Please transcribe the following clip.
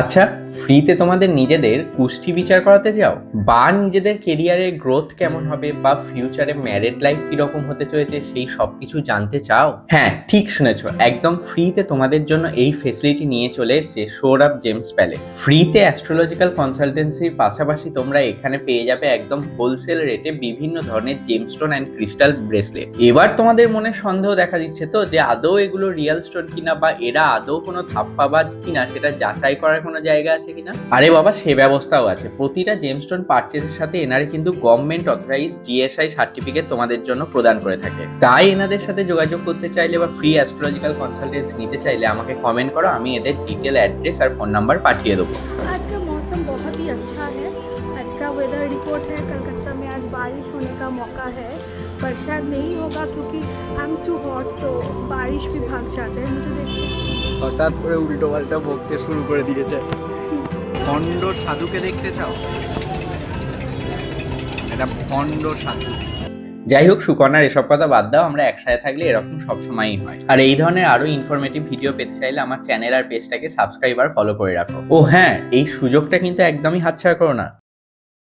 আচ্ছা, ফ্রিতে তোমাদের নিজেদের কুষ্টি বিচার করাতে যাও, বা নিজেদের কেরিয়ারের গ্রোথ কেমন হবে, বা ফিউচারে ম্যারিড লাইফ কিরকম হতে চলেছে সেই সব কিছু জানতে চাও? হ্যাঁ, ঠিক শুনেছো, একদম ফ্রিতে তোমাদের জন্য এই ফেসিলিটি নিয়ে চলে এসেছে সৌরভ জেমস প্যালেস। ফ্রিতে অ্যাস্ট্রোলজিক্যাল কনসালটেন্সির পাশাপাশি তোমরা এখানে পেয়ে যাবে একদম হোলসেল রেটে বিভিন্ন ধরনের জেমস্টোন অ্যান্ড ক্রিস্টাল ব্রেসলেট। এবার তোমাদের মনে সন্দেহ দেখা দিচ্ছে তো যে আদৌ এগুলো রিয়েল স্টোন কিনা, বা এরা আদৌ কোনো ধাপ্পাবাজ কিনা সেটা যাচাই করার কোনো জায়গা আছে কিনা? আরে বাবা, সে ব্যবস্থাও আছে। প্রতিটা জেমস্টোন পারচেজের সাথে এনারা কিন্তু গভর্নমেন্ট অথরাইজ জিএসআই সার্টিফিকেট তোমাদের জন্য প্রদান করে থাকে। তাই এনাদের সাথে যোগাযোগ করতে চাইলে বা ফ্রি অ্যাস্ট্রোলজিক্যাল কনসালটেন্সি নিতে চাইলে আমাকে কমেন্ট করো, আমি এদের ডিটেল অ্যাড্রেস আর ফোন নাম্বার পাঠিয়ে দেবো। आज का मौसम बहुत ही अच्छा है। आज का वेदर रिपोर्ट है कलकत्ता में आज बारिश होने का मौका है, पर शायद नहीं होगा क्योंकि आई एम टू हॉट, सो बारिश भी भाग जाते हैं। मुझे देखते হঠাৎ করে উল্টো পাল্টা বকতে শুরু করে দিয়েছে। ভণ্ড সাধুকে দেখতে চাও? এটা ভণ্ড সাধু। যাই হোক, সুকন্যার এসব কথা বাদ দাও, আমরা একসাথে থাকলে এরকম সবসময়ই হয়। আর এই ধরনের আরো ইনফরমেটিভ ভিডিও পেতে চাইলে আমার চ্যানেল আর পেজটাকে সাবস্ক্রাইব আর ফলো করে রাখো। ও হ্যাঁ, এই সুযোগটা কিন্তু একদমই হাতছাড়া করো না।